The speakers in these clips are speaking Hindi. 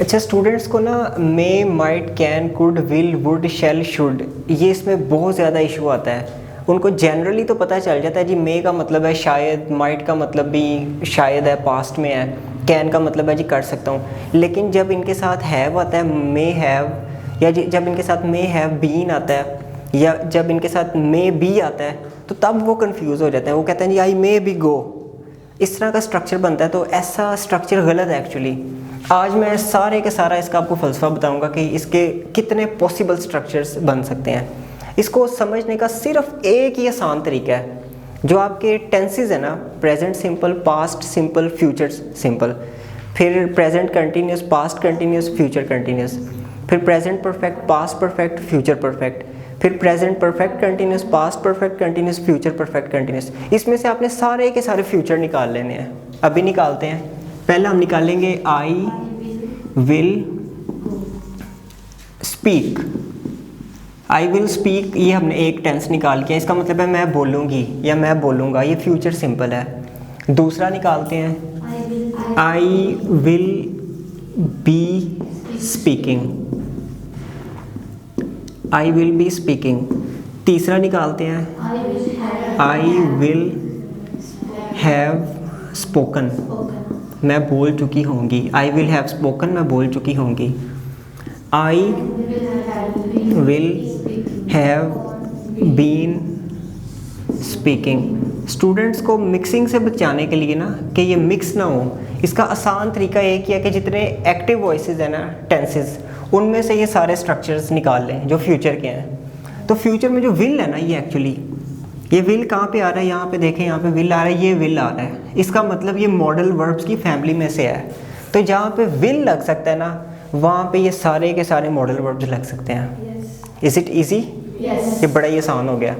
अच्छा, स्टूडेंट्स को ना may, might, can, could, will, would, shall, should, ये इसमें बहुत ज़्यादा इशू आता है। उनको जनरली तो पता चल जाता है जी, मे का मतलब है शायद, माइट का मतलब भी शायद है, पास्ट में है, कैन का मतलब है जी कर सकता हूँ। लेकिन जब इनके साथ हैव आता है, मे हैव, या जब इनके साथ मे हैव बीन आता है, या जब इनके साथ मे बी आता है, तो तब वो कंफ्यूज हो जाते हैं। वो कहते हैं जी आई मे बी गो, इस तरह का स्ट्रक्चर बनता है। तो ऐसा स्ट्रक्चर गलत है एक्चुअली। आज मैं सारे के सारा इसका आपको फ़लसफ़ा बताऊंगा कि इसके कितने पॉसिबल स्ट्रक्चर्स बन सकते हैं। इसको समझने का सिर्फ एक ही आसान तरीका है, जो आपके टेंसेस है ना, present simple, past simple, future simple, फिर present continuous, past continuous, future continuous, फिर present perfect, past perfect, future perfect, फिर present perfect continuous, past perfect continuous, future perfect continuous. इसमें से आपने सारे के सारे फ्यूचर निकाल लेने हैं। अभी निकालते हैं। पहला हम निकालेंगे I will speak. I will speak, ये हमने एक टेंस निकाल किया, इसका मतलब है मैं बोलूँगी या मैं बोलूँगा, ये फ्यूचर सिंपल है। दूसरा निकालते हैं, I will be speaking. I will be speaking. तीसरा निकालते हैं, आई विल हैव स्पोकन, मैं बोल चुकी होंगी। आई विल हैव स्पोकन, मैं बोल चुकी होंगी। I will have been speaking. Students को मिक्सिंग से बचाने के लिए ना, कि ये मिक्स ना हो, इसका आसान तरीका एक ही है कि जितने एक्टिव वॉइसेस हैं ना, टेंसेस, उनमें से ये सारे स्ट्रक्चर्स निकाल लें जो फ्यूचर के हैं। तो फ्यूचर में जो विल है ना, ये एक्चुअली ये विल कहाँ पे आ रहा है, यहाँ पे देखें, यहाँ पे विल आ रहा है, ये विल आ रहा है। इसका मतलब ये मॉडल वर्ब्स की फैमिली में से है। तो जहाँ पे विल लग सकता है ना, वहाँ पे ये सारे के सारे मॉडल वर्ब्स लग सकते हैं। Is it easy? ये बड़ा ही आसान हो गया।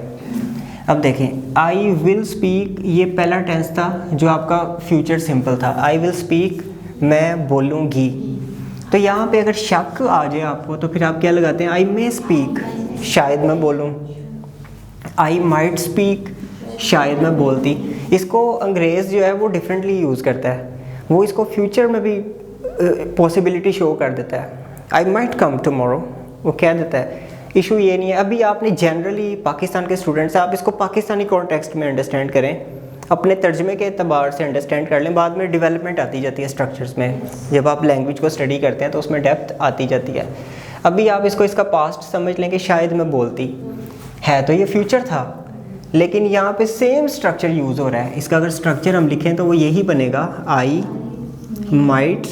अब देखें, आई विल स्पीक, ये पहला टेंस था जो आपका फ्यूचर सिंपल था। आई विल स्पीक, मैं बोलूँगी। तो यहाँ पे अगर शक आ जाए आपको, तो फिर आप क्या लगाते हैं, आई मे स्पीक, शायद मैं बोलूँ। आई माइट स्पीक, शायद मैं बोलती। इसको अंग्रेज़ जो है वो डिफरेंटली यूज़ करता है, वो इसको फ्यूचर में भी पॉसिबिलिटी शो कर देता है। आई माइट कम टुमारो, वो कह देता है। इशू ये नहीं है। अभी आपने जनरली पाकिस्तान के स्टूडेंट्स, आप इसको पाकिस्तानी कॉन्टेक्स्ट में अंडरस्टैंड करें, अपने तर्जमे के एतबार से अंडरस्टैंड कर लें। बाद में डेवलपमेंट आती जाती है स्ट्रक्चर्स में, जब आप लैंग्वेज को स्टडी करते हैं तो उसमें डेप्थ आती जाती है। अभी आप इसको इसका पास्ट समझ लें कि शायद मैं बोलती है, तो ये फ्यूचर था, लेकिन यहाँ पे सेम स्ट्रक्चर यूज़ हो रहा है। इसका अगर स्ट्रक्चर हम लिखें तो वो यही बनेगा, आई माइट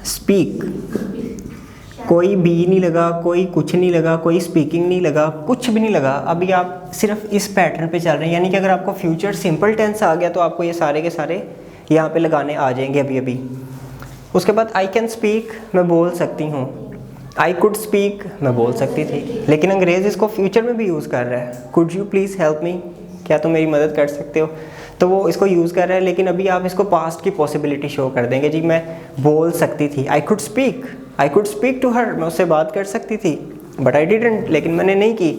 स्पीक। कोई बी नहीं लगा, कोई कुछ नहीं लगा, कोई स्पीकिंग नहीं लगा, कुछ भी नहीं लगा। अभी आप सिर्फ इस पैटर्न पे चल रहे हैं, यानी कि अगर आपको फ्यूचर सिंपल टेंस आ गया तो आपको ये सारे के सारे यहाँ पे लगाने आ जाएंगे अभी अभी। उसके बाद आई कैन स्पीक, मैं बोल सकती हूँ। आई कुड स्पीक, मैं बोल सकती थी, लेकिन अंग्रेज़ इसको फ्यूचर में भी यूज़ कर रहा है। Could you please help me, क्या तुम मेरी मदद कर सकते हो, तो वो इसको यूज़ कर रहा है। लेकिन अभी आप इसको पास्ट की पॉसिबिलिटी शो कर देंगे, जी मैं बोल सकती थी। I could speak to her, मैं उससे बात कर सकती थी, बट आई डिडंट, लेकिन मैंने नहीं की।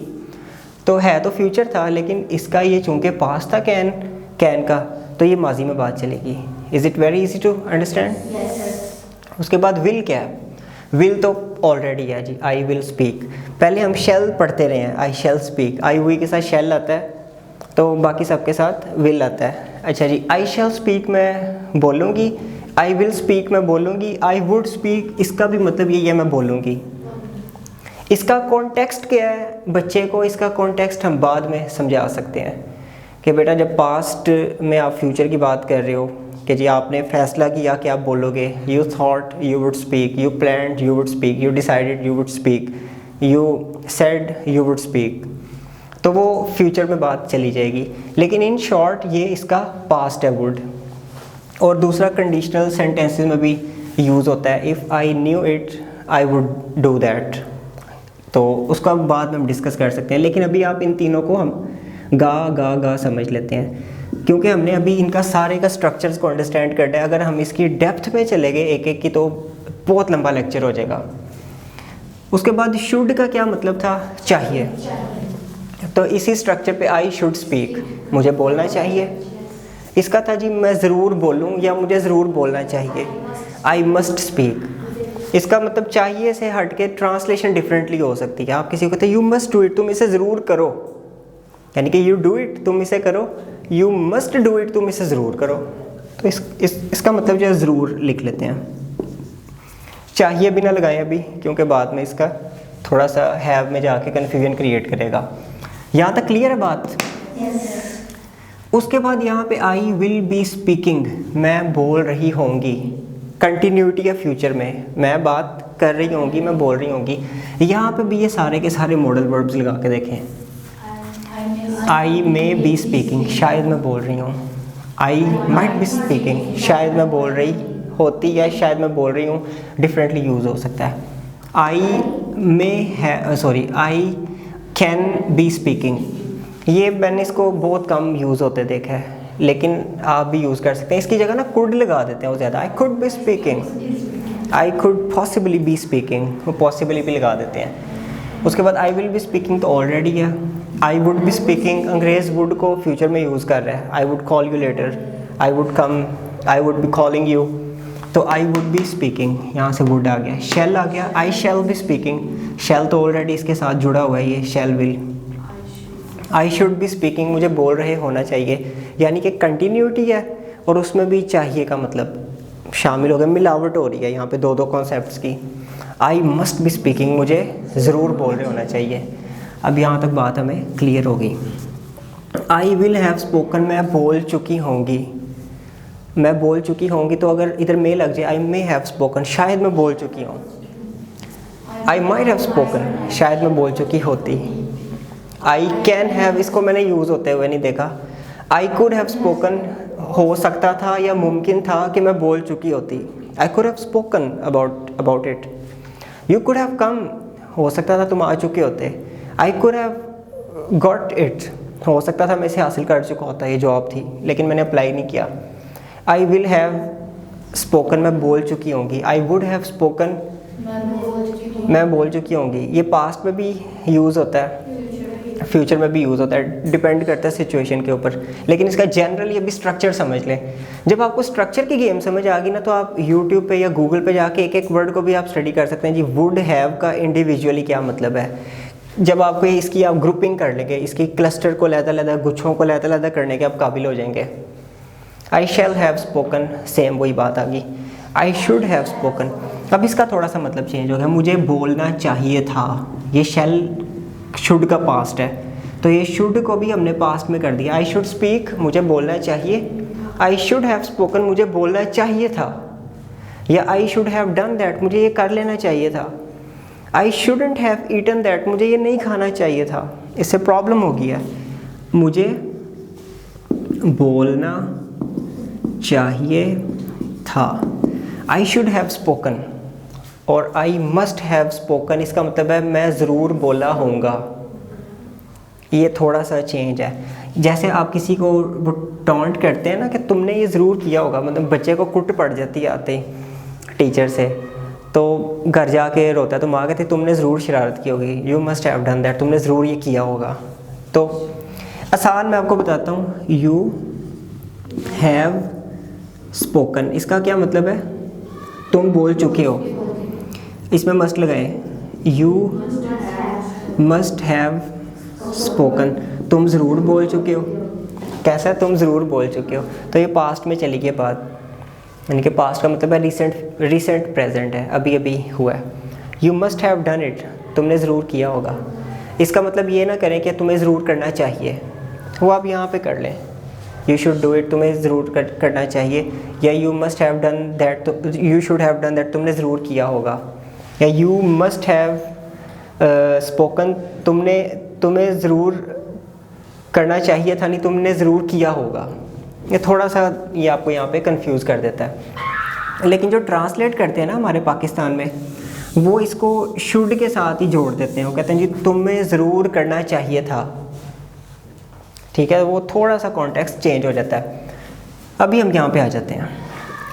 तो है तो फ्यूचर था, लेकिन इसका ये चूँकि पास्ट था कैन का, तो ये माजी में बात चलेगी। Is it very easy to understand? उसके बाद विल क्या है? विल तो ऑलरेडी है जी, आई विल स्पीक। पहले हम शेल पढ़ते रहे हैं, आई शेल स्पीक। आई हुई के साथ शेल आता है, तो बाकी सबके साथ विल आता है। अच्छा जी, आई शेल स्पीक, मैं बोलूँगी। आई विल स्पीक, मैं बोलूँगी। आई वुड स्पीक, इसका भी मतलब यही है, मैं बोलूँगी। इसका कॉन्टेक्स्ट क्या है बच्चे को? इसका कॉन्टेक्स्ट हम बाद में समझा सकते हैं कि बेटा जब पास्ट में आप फ्यूचर की बात कर रहे हो कि जी आपने फैसला किया कि आप बोलोगे, you thought you would speak, you planned you would speak, you decided you would speak, you said you would speak, तो वो फ्यूचर में बात चली जाएगी। लेकिन इन शॉर्ट ये इसका पास्ट है, वुड। और दूसरा कंडीशनल सेंटेंसेस में भी यूज़ होता है, if I knew it I would do that, तो उसका बाद में हम डिस्कस कर सकते हैं। लेकिन अभी आप इन तीनों को हम गा समझ लेते हैं, क्योंकि हमने अभी इनका सारे का स्ट्रक्चर्स को अंडरस्टैंड करना है। अगर हम इसकी डेप्थ में चले गए एक एक की, तो बहुत लंबा लेक्चर हो जाएगा। उसके बाद शुड का क्या मतलब था? चाहिए। तो इसी स्ट्रक्चर पे आई शुड स्पीक, मुझे बोलना चाहिए। इसका था जी मैं ज़रूर बोलूँ या मुझे ज़रूर बोलना चाहिए। I must speak. इसका मतलब चाहिए से हट के ट्रांसलेशन डिफरेंटली हो सकती है। आप किसी को कहते हैं यू मस्ट डू इट, तुम इसे ज़रूर करो, यानी कि यू डू इट, तुम इसे करो, यू मस्ट डू इट, तुम इसे ज़रूर करो। तो इसका मतलब जो है ज़रूर लिख लेते हैं। चाहिए भी ना लगाएं अभी, क्योंकि बाद में इसका थोड़ा सा हैव में जाके कन्फ्यूजन क्रिएट करेगा। यहाँ तक क्लियर है बात? उसके बाद यहाँ पे आई विल बी स्पीकिंग, मैं बोल रही होंगी, कंटिन्यूटी है फ्यूचर में, मैं बात कर रही होंगी, मैं बोल रही होंगी। यहाँ पे भी ये सारे के सारे मॉडल वर्ब्स लगा के देखें। आई मे बी स्पीकिंग, शायद मैं बोल रही हूँ। आई माइट बी स्पीकिंग, शायद मैं बोल रही होती या शायद मैं बोल रही हूँ, डिफरेंटली यूज़ हो सकता है। आई कैन बी स्पीकिंग, ये मैंने इसको बहुत कम यूज़ होते देखा है, लेकिन आप भी यूज़ कर सकते हैं। इसकी जगह ना कुड लगा देते हैं वो ज़्यादा। I could be speaking, I could possibly be speaking, वो पॉसिबली भी लगा देते हैं। उसके बाद आई विल बी स्पीकिंग तो ऑलरेडी है। आई वुड बी स्पीकिंग, अंग्रेज़ वुड को फ्यूचर में यूज़ कर रहा है। I would call you later, I would come, I would be calling you, तो आई वुड बी स्पीकिंग, यहाँ से वुड आ गया। शेल आ गया, I shall be speaking, shall तो ऑलरेडी इसके साथ जुड़ा हुआ है, ये shall will. I should be speaking, मुझे बोल रहे होना चाहिए, यानी कि कंटिन्यूटी है और उसमें भी चाहिए का मतलब शामिल हो गया, मिलावट हो रही है यहाँ पे दो कॉन्सेप्ट्स की। आई मस्ट बी स्पीकिंग, मुझे ज़रूर बोल रहे होना चाहिए। अब यहाँ तक बात हमें क्लियर होगी। आई विल हैव स्पोकन, मैं बोल चुकी होंगी, मैं बोल चुकी होंगी, तो अगर इधर मे लग जाए आई मे हैव स्पोकन, शायद मैं बोल चुकी हूँ। आई माइट हैव स्पोकन, शायद मैं बोल चुकी होती। आई कैन हैव, इसको मैंने यूज़ होते हुए नहीं देखा। आई कुड हैव स्पोकन, हो सकता था या मुमकिन था कि मैं बोल चुकी होती। आई could have spoken about it. You could have come, हो सकता था तुम आ चुके होते। आई कुड हैव गॉट इट, हो सकता था मैं इसे हासिल कर चुका होता, ये जॉब थी लेकिन मैंने अप्लाई नहीं किया। आई विल हैव स्पोकन, मैं बोल चुकी होंगी। आई वुड हैव स्पोकन, मैं बोल चुकी होंगी। ये पास्ट में भी यूज़ होता है, फ्यूचर में भी यूज़ होता है, डिपेंड करता है सिचुएशन के ऊपर, लेकिन इसका जनरली अभी स्ट्रक्चर समझ लें। जब आपको स्ट्रक्चर की गेम समझ आ गई ना, तो आप यूट्यूब पे या गूगल पे जाके एक एक वर्ड को भी आप स्टडी कर सकते हैं जी, वुड हैव का इंडिविजुअली क्या मतलब है। जब आपको इसकी आप ग्रुपिंग कर लेंगे, इसकी क्लस्टर को लहदा गुच्छों को लहदा करने के आप काबिल हो जाएंगे। आई शैल हैव स्पोकन, सेम वही बात आ गई। आई शुड हैव स्पोकन, अब इसका थोड़ा सा मतलब चेंज हो गया, मुझे बोलना चाहिए था। ये शैल शुड का पास्ट है, तो ये शुड को भी हमने पास्ट में कर दिया। आई शुड स्पीक, मुझे बोलना चाहिए। आई शुड हैव स्पोकन, मुझे बोलना चाहिए था। या I should have done that, मुझे ये कर लेना चाहिए था। I shouldn't have eaten that, मुझे ये नहीं खाना चाहिए था। इससे प्रॉब्लम हो गई है, मुझे बोलना चाहिए था। आई शुड हैव स्पोकन और आई मस्ट हैव स्पोकन, इसका मतलब है मैं ज़रूर बोला होऊंगा। ये थोड़ा सा चेंज है। जैसे आप किसी को वो टॉन्ट करते हैं ना कि तुमने ये ज़रूर किया होगा, मतलब बच्चे को कुट पड़ जाती है आते ही टीचर से, तो घर जाके रोता है, तो माँ कहती तुमने ज़रूर शरारत की होगी, you must have done that, तुमने ज़रूर ये किया होगा। तो आसान मैं आपको बताता हूँ, यू हैव स्पोकन, इसका क्या मतलब है, तुम बोल चुके हो। इसमें मस्ट लगाए, यू मस्ट हैव स्पोकन, तुम ज़रूर बोल चुके हो। कैसा, तुम ज़रूर बोल चुके हो, तो ये पास्ट में चली गई बात, यानी कि पास्ट का मतलब है रिसेंट प्रेजेंट है, अभी अभी हुआ है। You must have done it, तुमने ज़रूर किया होगा। इसका मतलब ये ना करें कि तुम्हें ज़रूर करना चाहिए, वो आप यहाँ पे कर लें। यू शुड डू इट, तुम्हें ज़रूर करना चाहिए। या you must have done that, तो you should have done that, तुमने ज़रूर किया होगा। या यू मस्ट हैव स्पोकन, तुम्हें ज़रूर करना चाहिए था, नहीं तुमने ज़रूर किया होगा। ये थोड़ा सा ये आपको यहाँ पे कंफ्यूज कर देता है। लेकिन जो ट्रांसलेट करते हैं ना हमारे पाकिस्तान में, वो इसको शुड के साथ ही जोड़ देते हैं। वो कहते हैं जी तुम्हें ज़रूर करना चाहिए था, ठीक है, वो थोड़ा सा कॉन्टेक्स्ट चेंज हो जाता है। अभी हम यहाँ पे आ जाते हैं।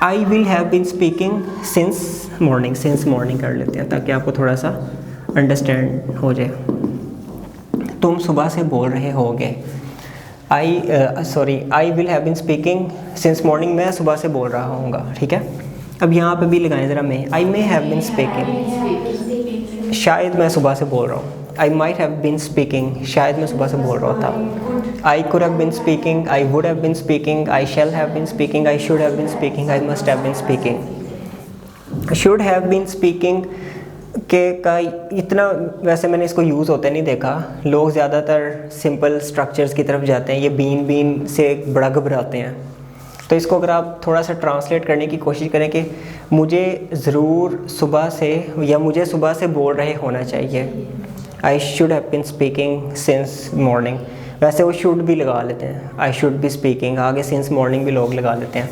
I will have been speaking since morning कर लेते हैं ताकि आपको थोड़ा सा अंडरस्टैंड हो जाए। तुम सुबह से बोल रहे होगे। I will have been speaking since morning, मैं सुबह से बोल रहा हूँगा, ठीक है। अब यहाँ पे भी लगाएं ज़रा मैं, I may have been speaking, शायद मैं सुबह से बोल रहा हूँ। I might have been speaking, शायद मैं सुबह से बोल रहा था। I could have been speaking, I would have been speaking, I shall have been speaking, I should have been speaking, I must have been speaking. Should have been speaking के का इतना वैसे मैंने इसको यूज़ होते नहीं देखा। लोग ज़्यादातर सिंपल स्ट्रक्चर्स की तरफ जाते हैं, ये बीन से बड़ा घबराते हैं। तो इसको अगर आप थोड़ा सा ट्रांसलेट करने की कोशिश करें कि मुझे ज़रूर सुबह से, या मुझे सुबह से बोल रहे होना चाहिए। I should have been speaking since morning, वैसे वो शुड भी लगा लेते हैं, आई शुड बी स्पीकिंग, आगे सिंस मॉर्निंग भी लोग लगा लेते हैं।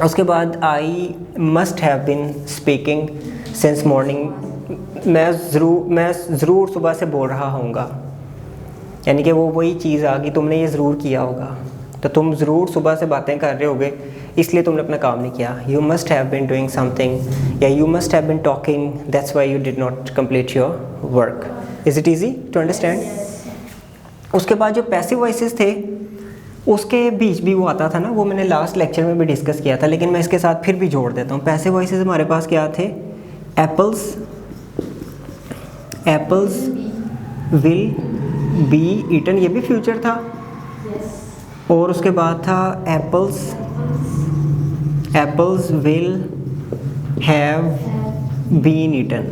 उसके बाद I must have been speaking since morning, मैं ज़रूर सुबह से बोल रहा होऊंगा, यानी कि वो वही चीज़ आ गई, तुमने ये ज़रूर किया होगा, तो तुम ज़रूर सुबह से बातें कर रहे होगे, इसलिए तुमने अपना काम नहीं किया। You must have been doing something, या you must have been talking, that's why you did not complete your work. Is it easy to understand? उसके बाद जो पैसिव वॉइसेस थे उसके बीच भी वो आता था ना, वो मैंने लास्ट लेक्चर में भी डिस्कस किया था, लेकिन मैं इसके साथ फिर भी जोड़ देता हूँ। पैसिव वॉइसेस हमारे पास क्या थे? एप्पल्स विल बी ईटन, ये भी फ्यूचर था। और उसके बाद था apples will have been eaten,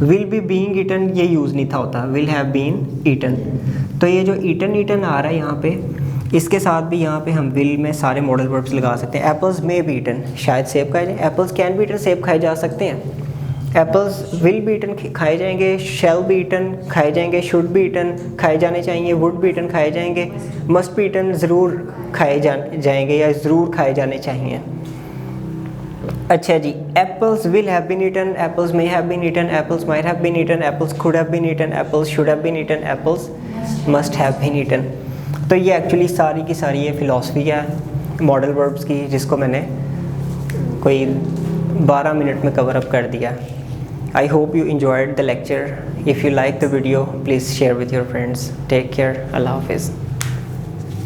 will be being eaten ये यूज़ नहीं था होता, विल हैव बीन ईटन। तो ये जो ईटन आ रहा है यहाँ पे, इसके साथ भी यहाँ पे हम विल में सारे मॉडल वर्ब्स लगा सकते हैं। एप्पल्स मे बी ईटन, शायद सेब खाए जाए। एप्पल्स कैन बी ईटन, सेब खाए जा सकते हैं। एप्पल्स विल बी ईटन खाए जाएंगे, शैल बी ईटन खाए जाएंगे, शुड बी ईटन खाए जाने चाहिए, वुड बी ईटन खाए जाएंगे, मस्ट बी ईटन ज़रूर खाए जाएंगे या ज़रूर खाए जाने चाहिए। अच्छा जी, apples will have been eaten, apples may have been eaten, apples might have been eaten, apples could have been eaten, apples should have been eaten, apples must have been eaten. तो ये एक्चुअली सारी की सारी ये फ़िलासफ़ी है मॉडल वर्ब्स की, जिसको मैंने कोई 12 मिनट में कवर अप कर दिया। I hope you enjoyed the lecture. If you like the video, please share with your friends. Take care. Allah Hafiz.